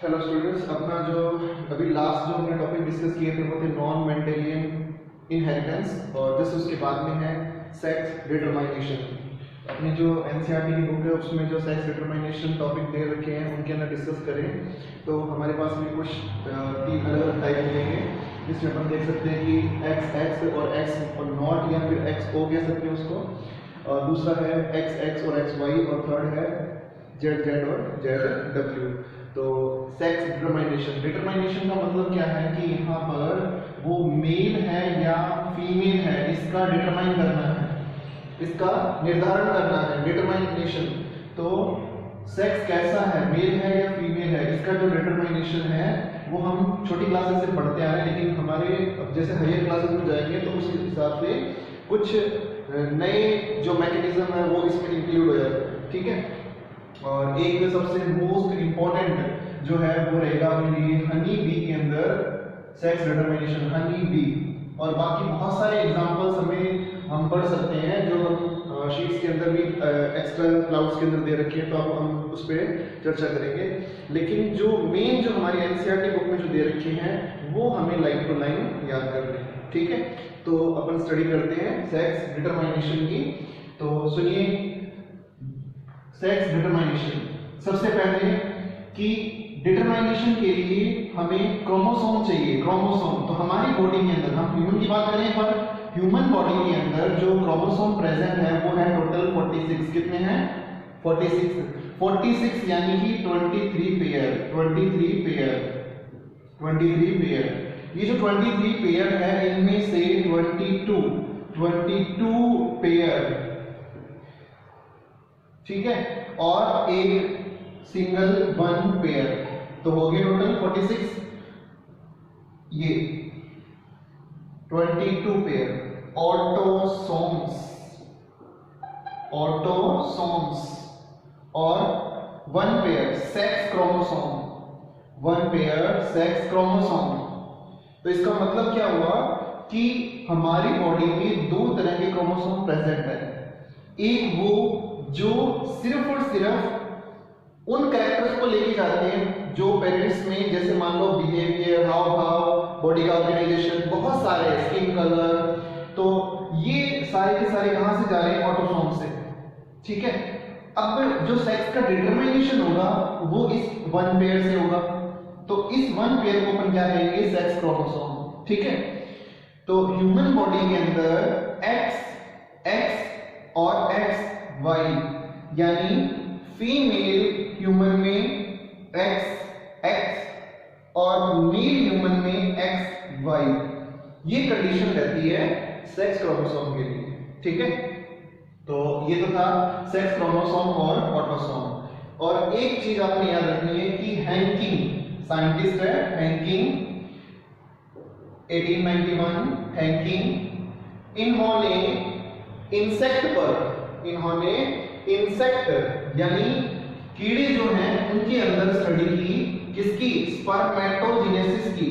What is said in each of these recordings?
Hello students, अपना जो अभी लास्ट जो हमने टॉपिक डिस्कस किए थे वो थे नॉन मेंडेलियन इनहेरिटेंस और जस्ट उसके बाद में है सेक्स डिटरमाइनेशन। अपनी जो एनसीईआरटी की बुक है उसमें जो सेक्स डिटरमाइनेशन टॉपिक दे रखे हैं उनके अंदर डिस्कस करें तो हमारे पास में कुछ 3 अलग अलग टाइप मिलेंगे, जिसमें अपन देख सकते हैं कि एक्स एक्स और एक्स और नॉट या फिर एक्स ओ कह सकते हैं उसको, और दूसरा है एक्स एक्स और एक्स वाई, और थर्ड है जेड जेड और जेड डब्ल्यू। तो सेक्स डिटरमाइनेशन का मतलब क्या है कि यहाँ पर वो मेल है या फीमेल है इसका डिटरमाइन करना है, इसका निर्धारण करना है। डिटरमाइनेशन तो सेक्स कैसा है, मेल है या फीमेल है, इसका जो डिटरमाइनेशन है वो हम छोटी क्लासेस से पढ़ते आ रहे हैं, लेकिन हमारे अब जैसे हायर क्लासेस में जाएंगे तो उस हिसाब से कुछ नए जो मैकेनिज्म है वो इसमें इंक्लूड हो जाते हैं। ठीक है, और एक सबसे मोस्ट इम्पोर्टेंट जो है वो रहेगा अपने लिए हनी बी के अंदर सेक्स डिटरमाइनेशन, हनी बी। और बाकी बहुत सारे एग्जांपल्स हमें हम पढ़ सकते हैं जो हम शीट्स के अंदर भी एक्स्ट्रा क्लाउड्स के अंदर दे रखे हैं, तो अब हम उस पर चर्चा करेंगे। लेकिन जो मेन जो हमारी एनसीईआरटी बुक में जो दे रखे हैं वो हमें लाइन टू लाइन याद करने हैं। ठीक है, तो अपन स्टडी करते हैं सेक्स डिटरमाइनेशन की। तो सुनिए, सेक्स डिटरमाइनेशन सबसे पहले कि डिटरमाइनेशन के लिए हमें क्रोमोसोम चाहिए। क्रोमोसोम तो हमारी बॉडी के अंदर, हम ह्यूमन की बात करें पर ह्यूमन बॉडी के अंदर जो क्रोमोसोम प्रेजेंट है वो है टोटल 46। कितने हैं? 46 यानी कि 23 पेयर। ये जो 23 पेयर है इनमें से 22 पेयर, ठीक है, और एक सिंगल वन पेयर, तो हो गए टोटल 46। ये 22 पेयर ऑटोसोम्स और 1 pair sex chromosome, 1 pair sex chromosome. तो इसका मतलब क्या हुआ कि हमारी बॉडी में 2 तरह के क्रोमोसोम प्रेजेंट है। एक वो जो सिर्फ और सिर्फ उन कैरेक्टर्स को लेके जाते हैं जो पेरेंट्स में, जैसे मान लो बिहेवियर, हाव भाव, बॉडी का ऑर्गेनाइजेशन, बहुत सारे, स्किन कलर, तो ये सारे के सारे कहां से जा रहे हैं? ऑटोसोम से। ठीक है, अब जो सेक्स का डिटरमाइनेशन होगा वो इस 1 पेयर से होगा, तो इस 1 पेयर को अपन क्या कहेंगे? Sex chromosome. ठीक है, तो ह्यूमन बॉडी के अंदर एक्स एक्स और एक्स वाई, यानी फीमेल ह्यूमन में एक्स एक्स और मेल ह्यूमन में एक्स वाई, ये कंडीशन रहती है सेक्स क्रोमोसोम के लिए। ठीक है, तो ये तो था सेक्स क्रोमोसोम और ऑटोसोम। और एक चीज आपने याद रखनी है कि हैंकिंग साइंटिस्ट है, हैंकिंग 1891, हैंकिंग, इन्होंने इंसेक्ट यानी कीड़े जो हैं उनके अंदर स्टडी की, किसकी? स्पर्मेटोजेनेसिस की।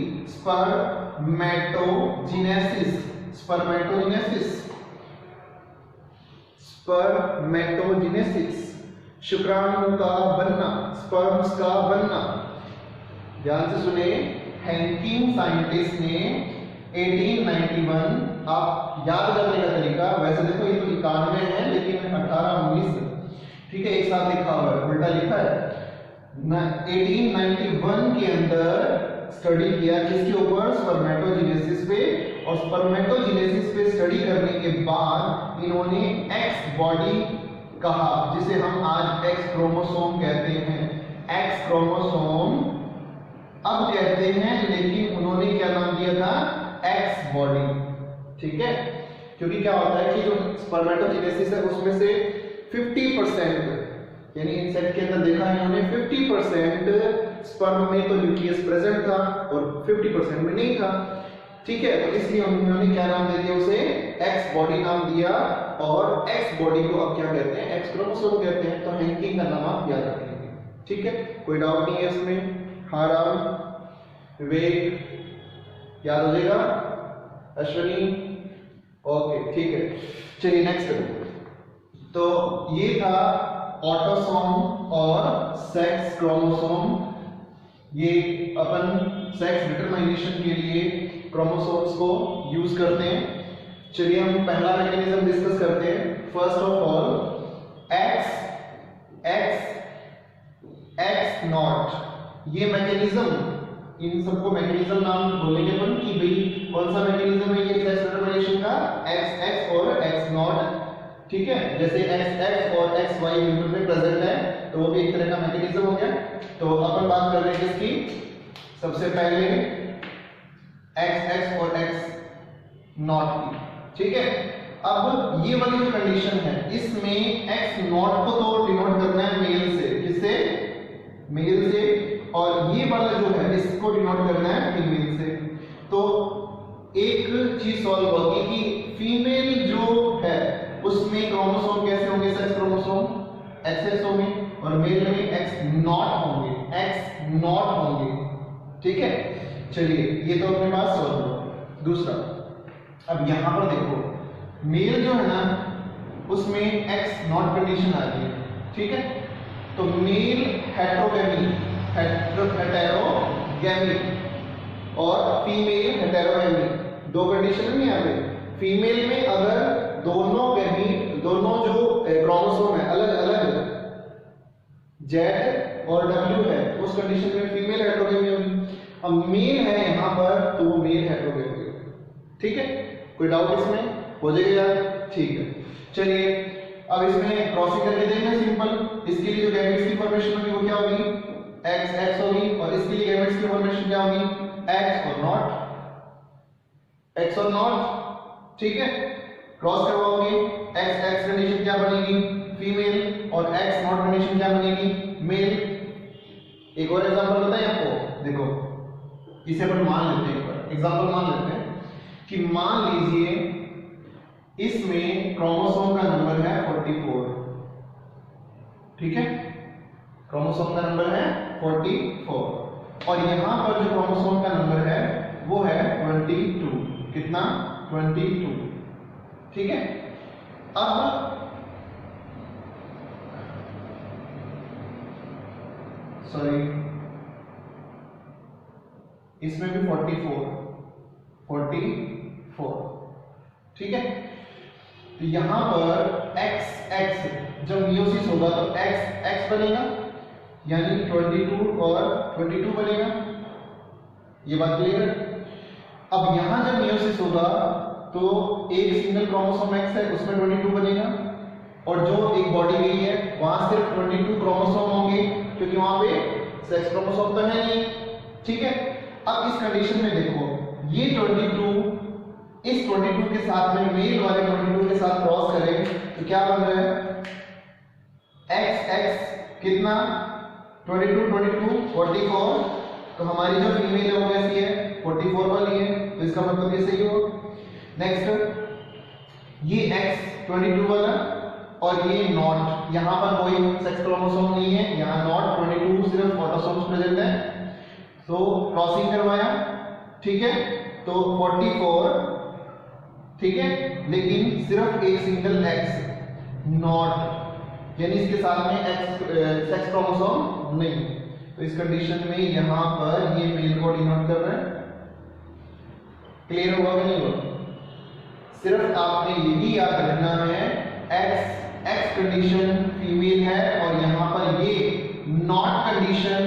स्पर्मेटोजेनेसिस, शुक्राणु का बनना, स्पर्म्स का बनना। ध्यान से सुने, हैंकिंग साइंटिस्ट ने 1891, आप याद करने का तरीका, वैसे देखो ये तो 91 है लेकिन 1819, ठीक है, एक साथ लिखा हुआ है, उल्टा लिखा है ना। 1891 के अंदर स्टडी किया किसके ऊपर? स्पर्मेटोजेनेसिस पे। और स्पर्मेटोजेनेसिस पे स्टडी करने के बाद इन्होंने एक्स बॉडी कहा, जिसे हम आज एक्स क्रोमोसोम कहते हैं। एक्स क्रोमोसोम अब कहते हैं, लेकिन उन्होंने क्या नाम दिया था? X body. ठीक है, क्योंकि क्या होता है कि जो स्पर्मेटोजेनेसिस है उसमें से 50%, यानी इंसेक्ट के अंदर देखा है इन्होंने 50% स्पर्म में तो न्यूक्लियस प्रेजेंट था और 50% में नहीं था। ठीक है, तो इसलिए उन्होंने क्या नाम दे दिया? उसे एक्स बॉडी नाम दिया। और एक्स बॉडी को अब क्या कहते हैं? एक्स क्रोमोसोम कहते हैं। तो हैंकिंग का नाम आप याद रखेंगे। ठीक है, कोई डाउट नहीं है इसमें? हाँ राम, विवेक, याद हो जाएगा? अश्विनी, ओके ठीक है, चलिए नेक्स्ट। तो ये था ऑटोसोम और सेक्स क्रोमोसोम ये अपन सेक्स डिटरमाइनेशन के लिए क्रोमोसोम्स को यूज करते हैं। चलिए हम पहला मैकेनिज्म डिस्कस करते हैं। First of all x not, ये मैकेनिज्म, इन सबको मैकेनिज्म नाम बोलेंगे अपन कि भाई कौन सा मैकेनिज्म है ये सेक्स डिटरमाइनेशन का, एक्स और एक्स नॉट। ठीक है, जैसे एक्स और एक्स वाई ह्यूमन में प्रेजेंट है तो वो भी एक तरह का मैकेनिज्म हो गया। तो अपन बात कर रहे हैं इसकी, सबसे पहले एक्स और एक्स नॉट की। ठीक है, अब ये वाली जो कंडीशन है इसमें एक्स नॉट को तो डिनोट करना है मेल से, किससे, मेल से, और ये वाला जो है इसको डिनोट करना है फीमेल से। तो एक चीज सॉल्व होगी कि फीमेल जो है उसमें क्रोमोसोम कैसे होंगे, सेक्स क्रोमोसोम एक्सएस होंगे और मेल में एक्स नॉट होंगे। ठीक है, चलिए ये तो अपने पास सॉल्व हुआ। दूसरा, अब यहां पर देखो मेल जो है ना उसमें एक्स नॉट कंडीशन आ रही है। ठीक है, तो मेल हेटेरोगेमी और फीमेल हेटेरोगेमी, दो कंडीशन नहीं आ गई। फीमेल में अगर दोनों जो क्रोमोसोम है अलग अलग Z और W है, उस कंडीशन में फीमेल हेटेरोगेमी होगी। अब मेल है यहाँ पर तो वो मेल हेटेरोगेमी होगी। ठीक है, कोई डाउट इसमें, हो जाएगा यार? ठीक है, चलिए अब इसमें क्रॉसिंग करके देखें सिंपल। इसके लिए जो गैमेट्स की फॉर्मेशन होगी वो क्या होगी, एक्स होगी, और इसके लिए गैमेट्स की फॉर्मेशन क्या होगी, एक्स और नॉट। ठीक है, क्रॉस करवाओगे, एक्स कंडीशन क्या बनेगी, फीमेल, और एक्स नॉट कंडीशन क्या बनेगी, मेल। एक और एग्जांपल बताएं आपको, देखो इसे अपन मान लेते हैं, एक बार एग्जांपल मान लेते हैं कि मान लीजिए इसमें क्रोमोसोम का नंबर है 44। ठीक है, क्रोमोसोम का नंबर है 44 और यहां पर जो क्रोमोसोम का नंबर है वो है 22। कितना, 22। ठीक है, अब सॉरी इसमें भी 44। ठीक है, तो यहां पर x जब मियोसिस होगा तो x बनेगा, यानी 22 और 22 बनेगा। ये बात क्लियर है? अब यहां जब मियोसिस होगा तो एक सिंगल क्रोमोसोम x है उसमें 22 बनेगा, और जो एक बॉडी गई है वहां सिर्फ 22 क्रोमोसोम होंगे क्योंकि वहां पे सेक्स क्रोमोसोम तो है नहीं। ठीक है, अब इस कंडीशन में देखो ये 22 इस 22 के साथ में मेल वाले 22 के साथ क्रॉस करें तो क्या बन रहा है, x कितना, 22 44। तो हमारी जो फीमेल है वो कैसी है, 44 वाली है, तो इसका मतलब ये सही होगा। नेक्स्ट, ये x 22 वाला और ये नॉट, यहां पर कोई सेक्स क्रोमोसोम नहीं है, यहां नॉट 22 सिर्फ ऑटोसोम्स प्रेजेंट है, तो क्रॉसिंग करवाया। ठीक है, तो 44। ठीक है, लेकिन सिर्फ एक सिंगल x नॉट, यानी इसके साथ में सेक्स क्रोमोसोम नहीं। तो इस कंडीशन में यहां पर ये मेल को डिनोट कर रहा है। क्लियर होगा कि नहीं होगा? सिर्फ आपने यही याद रखना है, x कंडीशन फीमेल है और यहां पर ये नॉट कंडीशन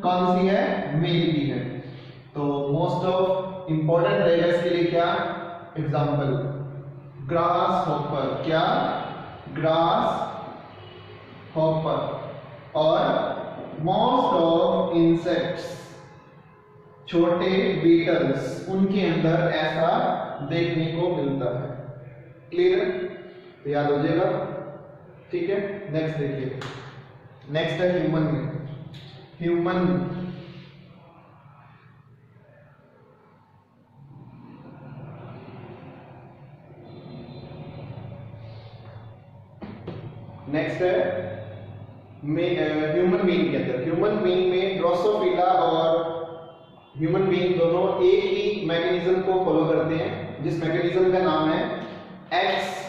कौन सी है, मेल की है। तो मोस्ट ऑफ इंपॉर्टेंट रहेगा इसके लिए क्या, एग्जाम्पल ग्रास हॉपर, क्या, ग्रास हॉपर, और मोस्ट ऑफ इंसेक्ट्स, छोटे बीटल्स, उनके अंदर ऐसा देखने को मिलता है। क्लियर, तो याद हो जाएगा। ठीक है, नेक्स्ट देखिए, नेक्स्ट है ह्यूमन नेक्स्ट है ह्यूमन बीइंग के अंदर, ह्यूमन बीइंग में ड्रोसोफिला और ह्यूमन बीइंग दोनों एक ही मैकेनिज्म को फॉलो करते हैं, जिस मैकेनिज्म का नाम है एक्स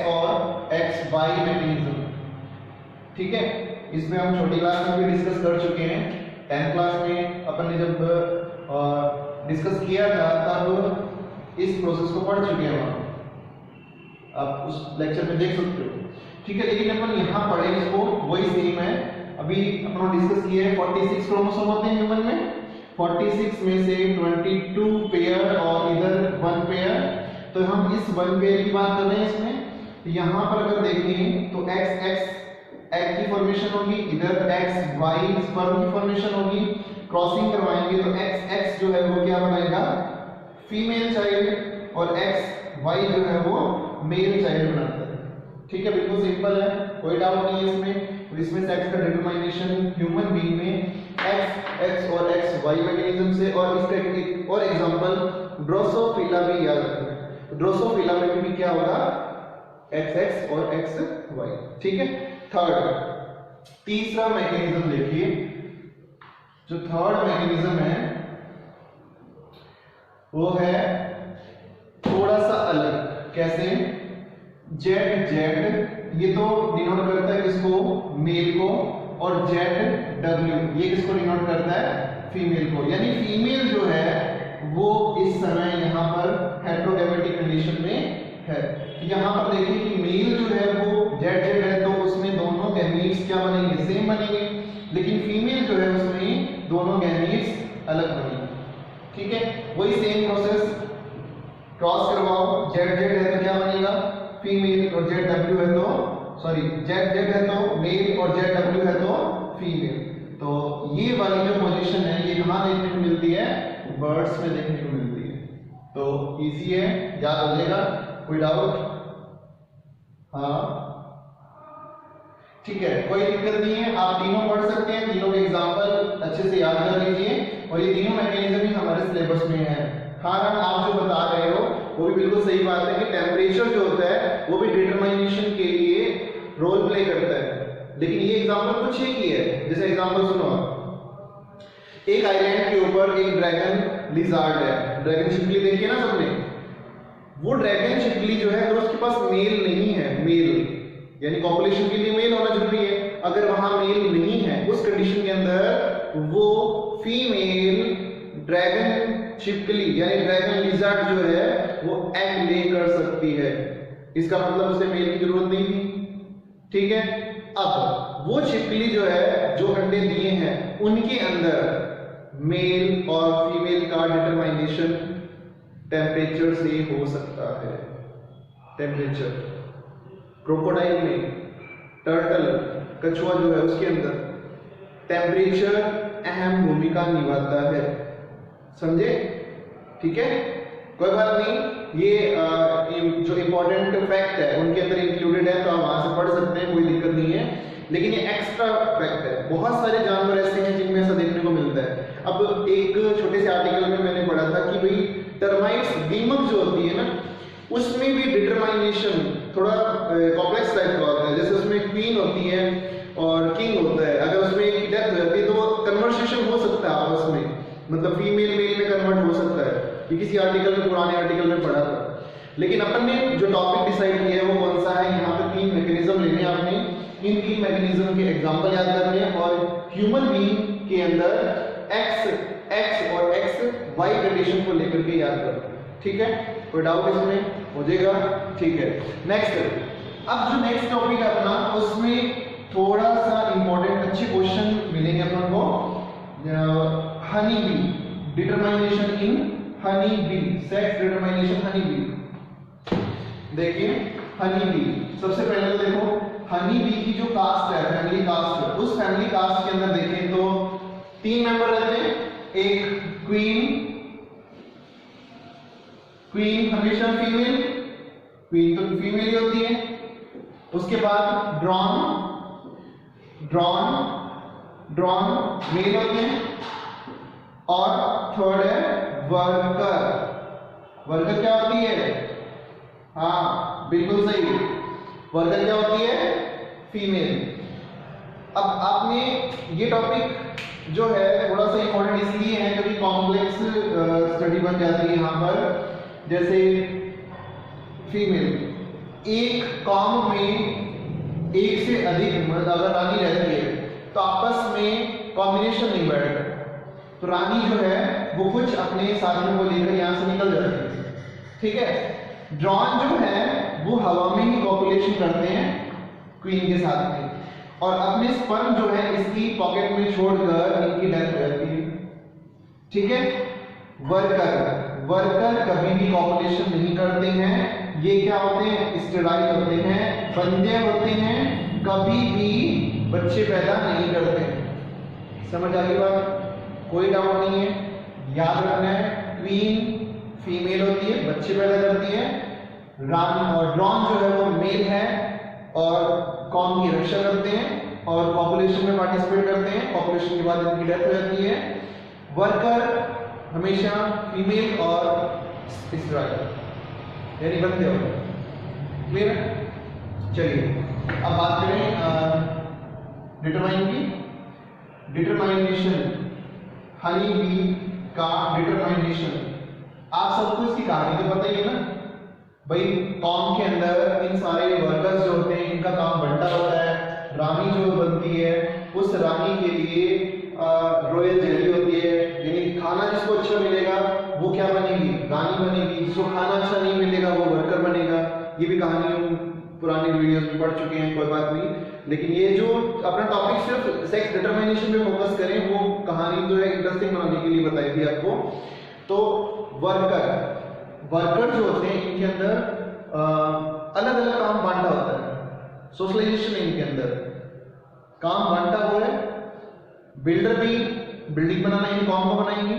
और एक्स वाई मैकेनिज्म। ठीक है, इसमें हम छोटी क्लास में भी डिस्कस कर चुके हैं। 10th क्लास में अपन ने जब डिस्कस किया था तब इस प्रोसेस को पढ़ चुके हैं आप उस लेक्चर में देख सकते हो, ठीक है। लेकिन अपन यहाँ पढ़े इसको वही सेम है। अभी अपन डिस्कस किया है 46 क्रोमोसोम होते हैं ह्यूमन में, 46 में से 22 पेयर और इधर 1 पेयर, तो हम इस 1 पेयर की बात कर रहे हैं इसमें। यहाँ पर अगर देखें तो XX एग की फॉर्मेशन होगी, इधर XY स्पर्म की फॉर्मेशन होगी, क्रॉसिंग करवाएंगे तो XX जो है वो क्या बनाएगा, फीमेल चाइल्ड, और XY जो है वो मेल चाइल्ड बनाता है, ठीक है। बिल्कुल सिंपल है, कोई डाउट नहीं है इसमें। तो इसमें सेक्स का डिटरमाइनेशन ह्यूमन बीइंग में XX और XY मैकेनिज्म से, और इसका एक और एग्जांपल ड्रोसोफिला भी याद रखना है। ड्रोसोफिला में भी क्या होगा, XX और XY, ठीक है। थर्ड, तीसरा मैकेनिज्म देखिए, जो थर्ड मैकेनिज्म है वो है थोड़ा सा अलग। कैसे, ZZ ये तो डिनोट करता है किसको, मेल को, और ZW ये किसको डिनोट करता है, फीमेल को। यानी फीमेल जो है वो इस समय यहाँ पर हेटेरोगैमेटिक कंडीशन में है। यहाँ पर देखिए कि मेल जो है वो ZZ है तो उसमें दोनों गैमीट्स क्या बनेंगे, सेम बनेंगे, लेकिन फीमेल जो है उसमें दोनों गैमीट्स अलग बनेंगे, ठीक है। वही सेम प्रोसेस, क्रॉस करवाओ, ZZ है तो क्या बनेगा, फीमेल, और ZW है तो सॉरी ZZ है तो मेल और ZW है तो फीमेल। तो ये वाली जो पोजीशन है ये कहाँ देखने को मिलती है, बर्ड्स में देखने को मिलती है। तो इजी है, याद हो जाएगा, कोई डाउट? हाँ ठीक है, कोई दिक्कत नहीं है, आप तीनों पढ़ सकते हैं, तीनों के एग्जांपल अच्छे से याद कर लीजिए, और ये तीनों मैकेनिज्म ही हमारे सिलेबस में है। हाँ, आप जो बता रहे हो वो भी बिल्कुल सही बात है कि टेम्परेचर जो होता है वो भी डिटरमाइनेशन के लिए रोल प्ले करता है, लेकिन ये एग्जांपल कुछ एक ही है। जैसे एग्जांपल सुनो, एक आइलैंड के ऊपर एक ड्रैगन लिजार्ड है, ड्रैगन छिपकली देखी है ना सबने। वो ड्रैगन छिपकली जो है अगर उसके पास मेल नहीं है, मेल यानी पॉपुलेशन के लिए मेल होना जरूरी है, अगर वहां मेल नहीं है उस कंडीशन के अंदर वो फीमेल ड्रैगन छिपकली यानी ड्रैगन लिजार्ड जो है वो एग ले कर सकती है। इसका मतलब उसे मेल की जरूरत नहीं थी, ठीक है। अब वो छिपकली जो है जो अंडे दिए हैं उनके अंदर मेल और फीमेल का डिटरमाइनेशन टेम्परेचर से हो सकता है। टेम्परेचर, क्रोकोडाइल में, टर्टल कछुआ जो है उसके अंदर टेम्परेचर अहम भूमिका निभाता है, समझे, ठीक है। कोई बात नहीं, ये जो इंपॉर्टेंट फैक्ट है उनके अंदर इंक्लूडेड है तो आप वहां से पढ़ सकते हैं, कोई दिक्कत नहीं है, लेकिन ये एक्स्ट्रा फैक्ट है। बहुत सारे जानवर ऐसे हैं जिनमें ऐसा देखने को मिलता है। अब एक छोटे से आर्टिकल में मैंने पढ़ा था कि भाई टर्माइट्स, दीमक जो होती है ना, उसमें भी डिटरमाइनेशन थोड़ा कॉम्प्लेक्स टाइप का होता है। जैसे उसमें क्वीन होती है और किंग होता है, अगर उसमें एक डेथ हो जाती है तो कन्वर्सेशन हो सकता है आपस में, मतलब फीमेल मेल में कन्वर्ट हो सकता है। ये किसी आर्टिकल में, पुराने आर्टिकल में पढ़ा था। लेकिन अपन ने जो टॉपिक डिसाइड किया है वो कौन सा है, यहाँ पे 3 मैकेनिज्म लेने आपने, इन 3 मैकेनिज्म के एग्जांपल याद करने हैं, और ह्यूमन बीइंग के अंदर X और XY कंडीशन को लेकर के याद करना है, ठीक है। कोई डाउट इसमें हो जाएगा, ठीक है। नेक्स्ट, अब जो नेक्स्ट टॉपिक है अपना, उसमें थोड़ा सा इंपॉर्टेंट अच्छे क्वेश्चन मिलेंगे अपन को। Honey bee, determination in honey bee, sex determination honey bee. देखिए हनी बी, सबसे पहले तो देखो हनी बी की जो कास्ट है, फैमिली कास्ट है, उस फैमिली कास्ट के अंदर देखें तो 3 मेंबर रहते हैं। एक क्वीन, क्वीन हमेशा फीमेल, क्वीन तो फीमेल ही होती है। उसके बाद ड्रॉन, मेल होते हैं। और थर्ड है वर्कर, वर्कर क्या होती है, हाँ बिल्कुल सही, वर्कर क्या होती है, फीमेल। अब आपने ये टॉपिक जो है थोड़ा सा इंपॉर्टेंट इसलिए है क्योंकि कॉम्प्लेक्स स्टडी बन जाती है यहाँ पर। जैसे फीमेल, एक कॉम में एक से अधिक अगर रानी रहती है तो आपस में कॉम्बिनेशन नहीं बैठता, तो रानी जो है वो कुछ अपने साथियों को लेकर यहाँ से निकल जाती है। ठीक है, ड्रोन जो है वो हवा में ही कॉपुलेशन करते हैं क्वीन के साथ में, और अपने स्पर्म जो है इसकी पॉकेट में छोड़कर इनकी डेथ हो जाती है। ठीक है, वर्कर कभी भी कॉपुलेशन नहीं करते हैं, ये क्या होते हैं, स्टेराइल होते हैं, बंध्य होते हैं, कभी भी बच्चे पैदा नहीं करते। समझ आ गई बात? कोई डाउट नहीं है, याद रखना है। क्वीन फीमेल होती है, बच्चे पैदा करती है, रानी और ड्रोन जो है वो मेल है और कॉम की रक्षा करते हैं और पॉपुलेशन में पार्टिसिपेट करते हैं। पॉपुलेशन के बाद इनकी डेथ हो जाती है। वर्कर हमेशा फीमेल और स्टेराइल यानी बंधे होते हैं। क्लियर? चलिए अब बात करें डिटरमाइन की। डिटरमाइनेशन, हनी बी का डिटरमाइनेशन, आप सबको इसकी कहानी तो पता ही है ना भाई। कॉम के अंदर इन सारे वर्कर्स जो होते हैं इनका काम बंटा होता है। रानी जो बनती है उस रानी के लिए रॉयल जेली होती है, यानी खाना जिसको अच्छा मिलेगा वो क्या बनेगी, रानी बनेगी। जिसको खाना अच्छा नहीं मिलेगा वो वर्कर बनेगा। ये भी कहानी हम पुरानी वीडियोस में पढ़ चुके हैं, कोई बात नहीं। लेकिन ये जो अपना टॉपिक सिर्फ सेक्स डिटरमिनेशन पे फोकस करें, वो कहानी जो है इंटरेस्टिंग बनाने के लिए बताई थी आपको। तो वर्कर जो होते हैं इनके अंदर अलग अलग काम बांटा होता है। सोशलाइजेशन है इनके अंदर, काम बांटा हुआ है। बिल्डर भी बिल्डिंग बनाना है, कॉम को बनाएंगी।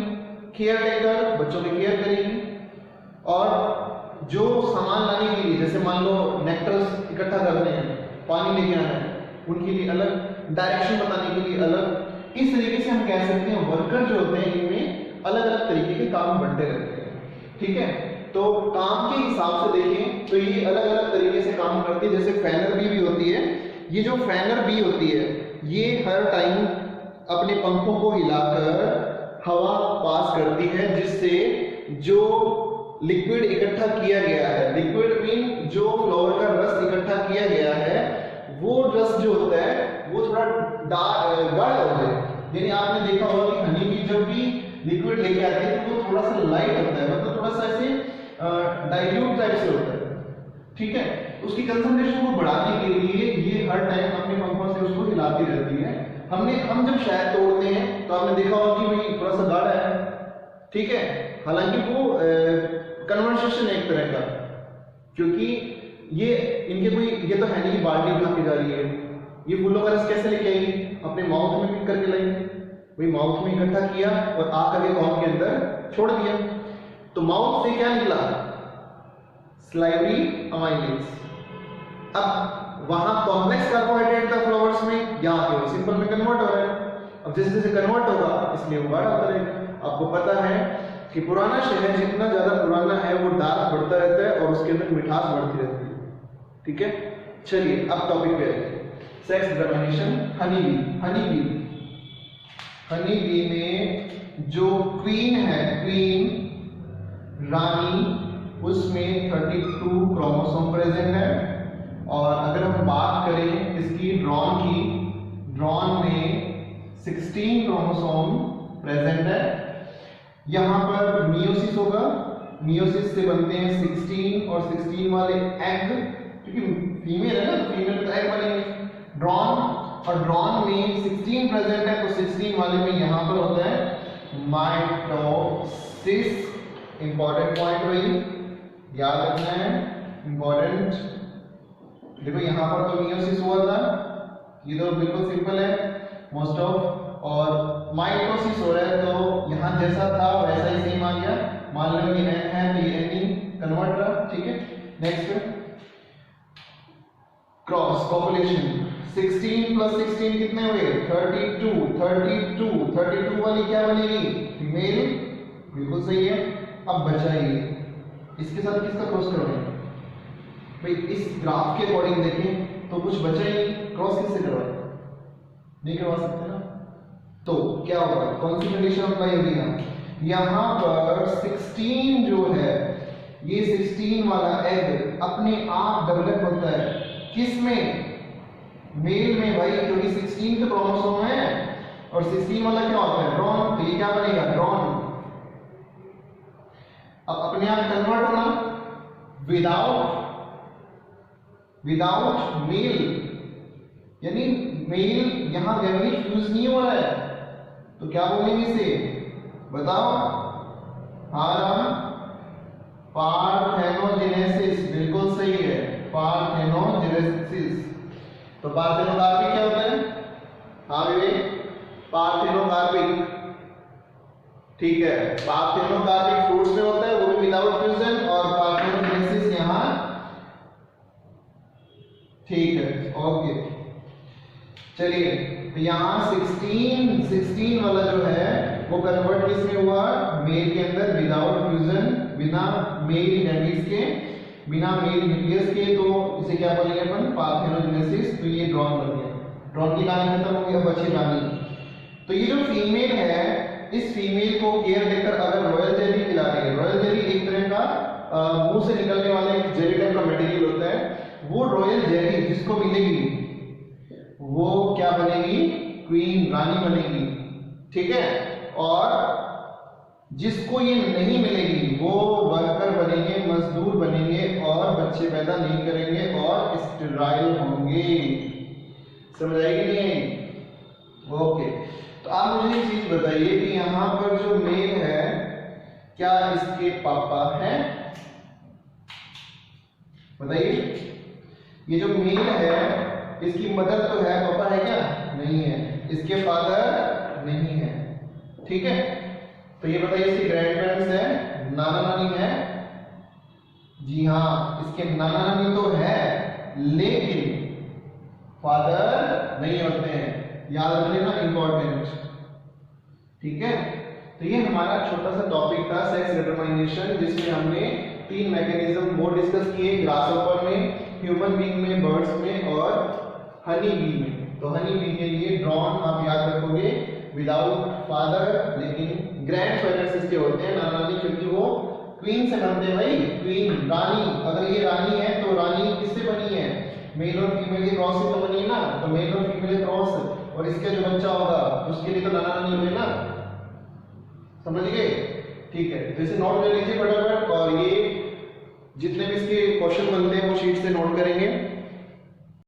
केयर टेकर बच्चों की केयर करेगी, और जो सामान लाने के लिए जैसे मान लो नेक्टर्स इकट्ठा करने हैं, पानी लेके आना है, उनके लिए अलग, डायरेक्शन बताने के लिए अलग। इस तरीके से हम कह सकते हैं वर्कर जो होते हैं इनमें अलग अलग तरीके के काम बंटे रहते हैं। ठीक है, तो काम के हिसाब से देखें तो ये अलग अलग तरीके से काम करती है। जैसे फैनर बी भी होती है। ये जो फैनर बी होती है ये हर टाइम अपने पंखों को हिलाकर हवा पास करती है, जिससे जो लिक्विड इकट्ठा किया गया है, लिक्विड मीन जो फ्लावर का रस इकट्ठा किया गया है, वो रस जो होता है वो थोड़ा गाढ़ा होता है। यानी आपने देखा होगा कि हनी बी जब भी लिक्विड लेके आती है तो वो थोड़ा सा लाइट होता है, मतलब थोड़ा सा ऐसे डाइल्यूट टाइप से होता है। ठीक है, उसकी कंसंट्रेशन को बढ़ाने के लिए ये हर टाइम अपने पंखों से उसको हिलाती रहती है। हम जब शहद तोड़ते हैं तो आपने देखा होगा कि भाई थोड़ा सा गाढ़ा है। ठीक है, हालांकि वो कन्वर्सेशन है एक तरह का, क्योंकि ये इनके कोई, ये तो है नहीं कि बाल्टी उठा के जा रही है, ये फूलों का रस कैसे लेके आएंगे, अपने माउथ में पिक करके लाएंगे। भाई माउथ में इकट्ठा किया और आकर के कॉम के अंदर छोड़ दिया, तो माउथ से क्या निकला, स्लाइवरी अमाइलेज। अब वहां कॉम्प्लेक्स कार्बोहाइड्रेट था फ्लावर्स में, यहाँ पे सिंपल में कन्वर्ट हो रहा है। अब जैसे जैसे कन्वर्ट होगा इसलिए वो गाढ़ा होता रहेगा। आपको पता है कि पुराना शहर जितना ज्यादा पुराना है वो डार्क बढ़ता रहता है और उसके अंदर मिठास बढ़ती रहती है। ठीक है, चलिए अब टॉपिक पे आते हैं, सेक्स डिटरमिनेशन। हनी बी में जो क्वीन है, क्वीन रानी, उसमें 32 क्रोमोसोम प्रेजेंट है। और अगर हम बात करें इसकी ड्रोन की, ड्रोन में 16 क्रोमोसोम प्रेजेंट है। यहां पर मियोसिस होगा, मियोसिस से बनते हैं 16 और 16 वाले एग, क्योंकि फीमेल है ना, फीमेल तो एग बनेंगे। ड्रोन में 16 प्रेजेंट है, तो 16 वाले में यहां पर होता है माइटोसिस। इंपॉर्टेंट पॉइंट वही याद रखना है, इंपॉर्टेंट। देखो यहां पर तो मियोसिस हुआ था, ये तो बिल्कुल सिंपल है मोस्ट ऑफ, और माइटोसिस हो रहा है तो यहां जैसा था वैसा ही सेम आ गया। मान लो ये एन है तो ये एन कन्वर्ट रहा। ठीक है, नेक्स्ट क्रॉस पॉपुलेशन, 16 प्लस 16 कितने हुए, 32 वाली क्या बनेगी, फीमेल। बिल्कुल सही है। अब बचा ये, इसके साथ किसका क्रॉस करोगे भाई, इस ग्राफ के अकॉर्डिंग देखें तो कुछ बचा ही नहीं, क्रॉस किससे करवाए, नहीं करवा सकते ना। तो क्या होगा, कौन सी कंडीशन अप्लाई होगी यहाँ पर 16 जो है, ये 16 वाला एग अपने आप डेवलप होता है, किस में, मेल में भाई, क्योंकि 16 तो क्रोमोसोम है और 16 वाला क्या होता है? ड्रॉन। तो ये क्या बनेगा? ड्रॉन। अब अपने आप कन्वर्ट होना, विदाउट मेल, यानी मेल यहां गैमेट फ्यूज नहीं हो रहा है, तो क्या बोलेंगे इसे? बताओ। हारम पार्थेनोजेनेसिस, बिल्कुल सही है, पार्थेनोजेनेसिस। तो पार्थेनोकार्पिक क्या होता है? हाँ विवेक, पार्थेनोकार्पिक, ठीक है, पार्थेनोकार्पिक फ्रूट्स में होता है, वो भी विदाउट फ्यूजन, और पार्थेनोजेनेसिस यहाँ, ठीक है, ओके। चलिए, तो यहाँ 16 वाला जो है वो कन्वर्ट किसमें हुआ? मेल के अंदर, विदाउट फ्यूजन, बिना मेल गैमेट्स के, बिना मेल न्यूक्लियस के, तो इसे क्या बोलेंगे अपन? पार्थेनोजेनेसिस। तो ये ड्रॉन बन गया। ड्रॉन की कहानी खत्म हो गई, अब बची रानी। तो ये जो फीमेल है, इस फीमेल को केयर टेकर अगर रॉयल जेली खिला रही है, रॉयल जेली एक तरह का मुंह से निकलने वाला एक जेली टाइप का मटेरियल होता है, वो रॉयल जेली जिसको मिलेगी वो क्या बनेगी? क्वीन, रानी बनेगी, ठीक है। और जिसको ये नहीं मिलेगी वो वर्कर बनेंगे, मजदूर बनेंगे, और बच्चे पैदा नहीं करेंगे और स्टेराइल होंगे। समझ आएगी नहीं आएगी? ओके। तो आप मुझे एक चीज बताइए कि यहाँ पर जो मेल है, क्या इसके पापा हैं? बताइए। ये जो मेल है, इसकी मदर तो है, पापा है क्या? नहीं है। इसके फादर नहीं है, ठीक है। तो ये बताइए, इसके ग्रैंड पेरेंट्स है, नाना नानी है? जी हाँ, इसके नाना नानी तो है, लेकिन फादर नहीं होते हैं, याद रख लेना, इंपॉर्टेंट, ठीक है। तो ये हमारा छोटा सा टॉपिक था, सेक्स डिटरमाइनेशन, जिसमें हमने 3 मैकेनिज्म वो डिस्कस किए, ग्रासहॉपर में, ह्यूमन बीइंग में, बर्ड्स में, और हनी बी में। तो हनी बी के लिए ड्रॉन आप याद रखोगे, विदाउट फादर, लेकिन ग्रैंड पेरेंट्स इसके होते हैं, नाना नानी, क्योंकि वो क्वीन से बनते हैं भाई, क्वीन, रानी। अगर ये रानी है तो रानी किससे बनी है? मेल और फीमेल के क्रॉस से तो बनी है ना, तो मेल और फीमेल के क्रॉस, और इसका जो बच्चा होगा उसके लिए तो नाना नानी हुए ना, समझ गए? ठीक है, तो इसे नोट कर लीजिए फटाफट, और ये जितने भी इसके क्वेश्चन बनते हैं वो शीट से नोट करेंगे।